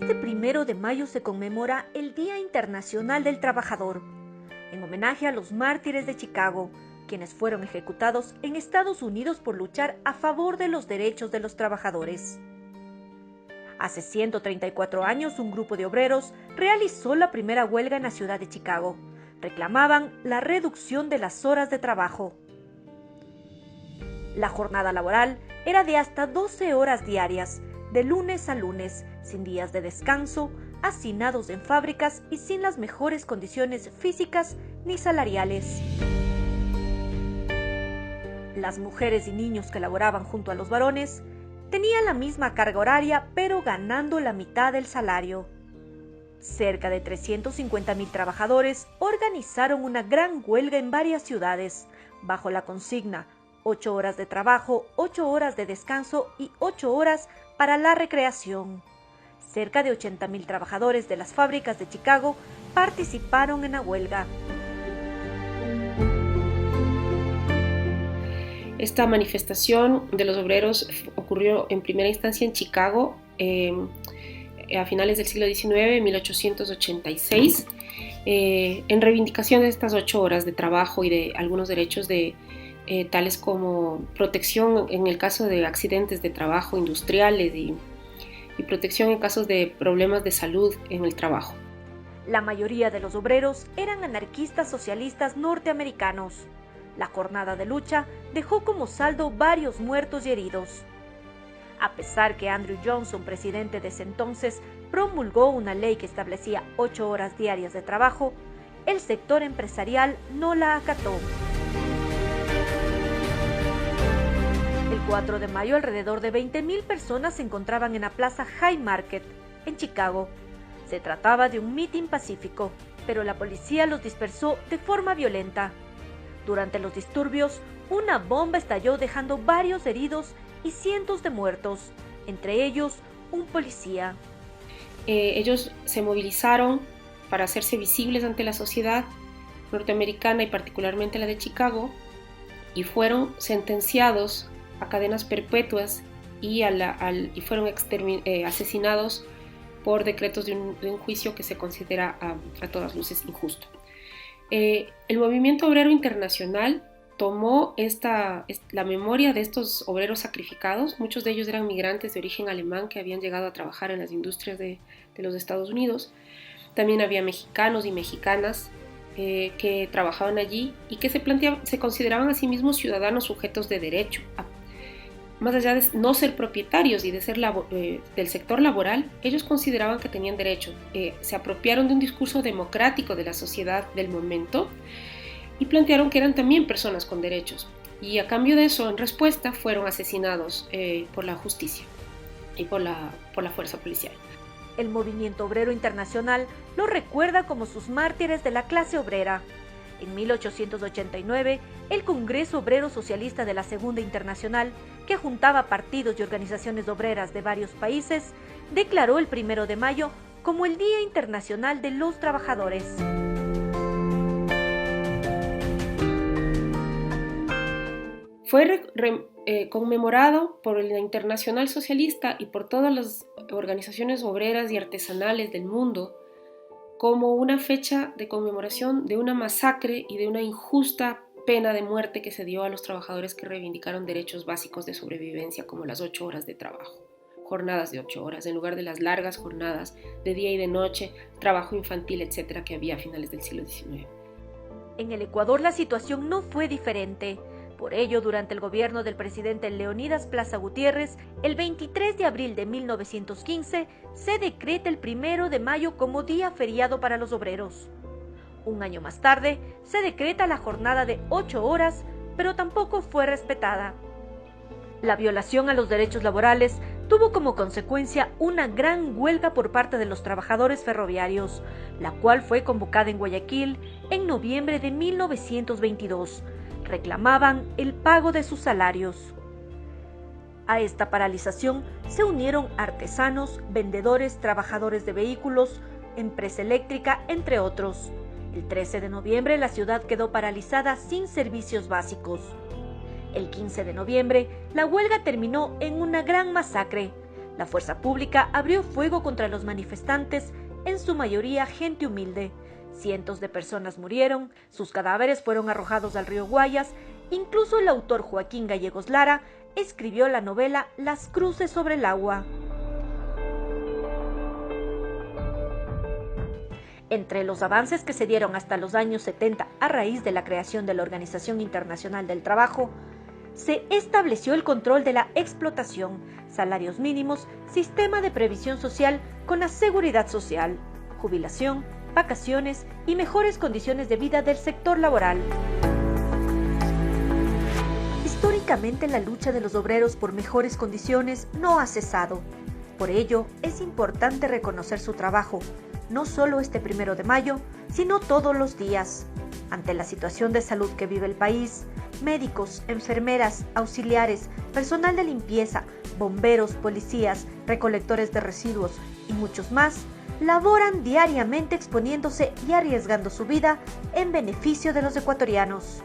Este 1 de mayo se conmemora el Día Internacional del Trabajador, en homenaje a los mártires de Chicago, quienes fueron ejecutados en Estados Unidos por luchar a favor de los derechos de los trabajadores. Hace 134 años, un grupo de obreros realizó la primera huelga en la ciudad de Chicago. Reclamaban la reducción de las horas de trabajo. La jornada laboral era de hasta 12 horas diarias, de lunes a lunes, sin días de descanso, hacinados en fábricas y sin las mejores condiciones físicas ni salariales. Las mujeres y niños que laboraban junto a los varones tenían la misma carga horaria, pero ganando la mitad del salario. Cerca de 350,000 trabajadores organizaron una gran huelga en varias ciudades, bajo la consigna 8 horas de trabajo, 8 horas de descanso y 8 horas para la recreación. Cerca de 80,000 trabajadores de las fábricas de Chicago participaron en la huelga. Esta manifestación de los obreros ocurrió en primera instancia en Chicago a finales del siglo XIX, 1886, en reivindicación de estas 8 horas de trabajo y de algunos derechos tales como protección en el caso de accidentes de trabajo industriales y protección en casos de problemas de salud en el trabajo. La mayoría de los obreros eran anarquistas socialistas norteamericanos. La jornada de lucha dejó como saldo varios muertos y heridos. A pesar que Andrew Johnson, presidente de ese entonces, promulgó una ley que establecía 8 horas diarias de trabajo, el sector empresarial no la acató. El 4 de mayo, alrededor de 20,000 personas se encontraban en la plaza High Market, en Chicago. Se trataba de un mitin pacífico, pero la policía los dispersó de forma violenta. Durante los disturbios, una bomba estalló dejando varios heridos y cientos de muertos, entre ellos un policía. Ellos se movilizaron para hacerse visibles ante la sociedad norteamericana y particularmente la de Chicago, y fueron sentenciados a cadenas perpetuas y fueron asesinados por decretos de un juicio que se considera a todas luces injusto. El movimiento obrero internacional tomó la memoria de estos obreros sacrificados. Muchos de ellos eran migrantes de origen alemán que habían llegado a trabajar en las industrias de los Estados Unidos. También había mexicanos y mexicanas que trabajaban allí y que se consideraban a sí mismos ciudadanos sujetos de derecho. Más allá de no ser propietarios y de ser del sector laboral, ellos consideraban que tenían derecho. Se apropiaron de un discurso democrático de la sociedad del momento y plantearon que eran también personas con derechos. Y a cambio de eso, en respuesta, fueron asesinados por la justicia y por la fuerza policial. El movimiento obrero internacional los recuerda como sus mártires de la clase obrera. En 1889, el Congreso Obrero Socialista de la Segunda Internacional, que juntaba partidos y organizaciones obreras de varios países, declaró el 1 de mayo como el Día Internacional de los Trabajadores. Fue conmemorado por la Internacional Socialista y por todas las organizaciones obreras y artesanales del mundo como una fecha de conmemoración de una masacre y de una injusta pena de muerte que se dio a los trabajadores que reivindicaron derechos básicos de sobrevivencia, como las 8 horas de trabajo, jornadas de 8 horas, en lugar de las largas jornadas de día y de noche, trabajo infantil, etcétera, que había a finales del siglo XIX. En el Ecuador la situación no fue diferente. Por ello, durante el gobierno del presidente Leonidas Plaza Gutiérrez, el 23 de abril de 1915, se decreta el 1 de mayo como día feriado para los obreros. Un año más tarde, se decreta la jornada de 8 horas, pero tampoco fue respetada. La violación a los derechos laborales tuvo como consecuencia una gran huelga por parte de los trabajadores ferroviarios, la cual fue convocada en Guayaquil en noviembre de 1922. Reclamaban el pago de sus salarios. A esta paralización se unieron artesanos, vendedores, trabajadores de vehículos, empresa eléctrica, entre otros. El 13 de noviembre la ciudad quedó paralizada sin servicios básicos. El 15 de noviembre la huelga terminó en una gran masacre. La fuerza pública abrió fuego contra los manifestantes, en su mayoría gente humilde. Cientos de personas murieron, sus cadáveres fueron arrojados al río Guayas. Incluso el autor Joaquín Gallegos Lara escribió la novela Las cruces sobre el agua. Entre los avances que se dieron hasta los años 70 a raíz de la creación de la Organización Internacional del Trabajo, se estableció el control de la explotación, salarios mínimos, sistema de previsión social con la seguridad social, jubilación, vacaciones y mejores condiciones de vida del sector laboral. Históricamente, la lucha de los obreros por mejores condiciones no ha cesado. Por ello, es importante reconocer su trabajo, no solo este 1 de mayo, sino todos los días. Ante la situación de salud que vive el país, médicos, enfermeras, auxiliares, personal de limpieza, bomberos, policías, recolectores de residuos y muchos más, laboran diariamente exponiéndose y arriesgando su vida en beneficio de los ecuatorianos.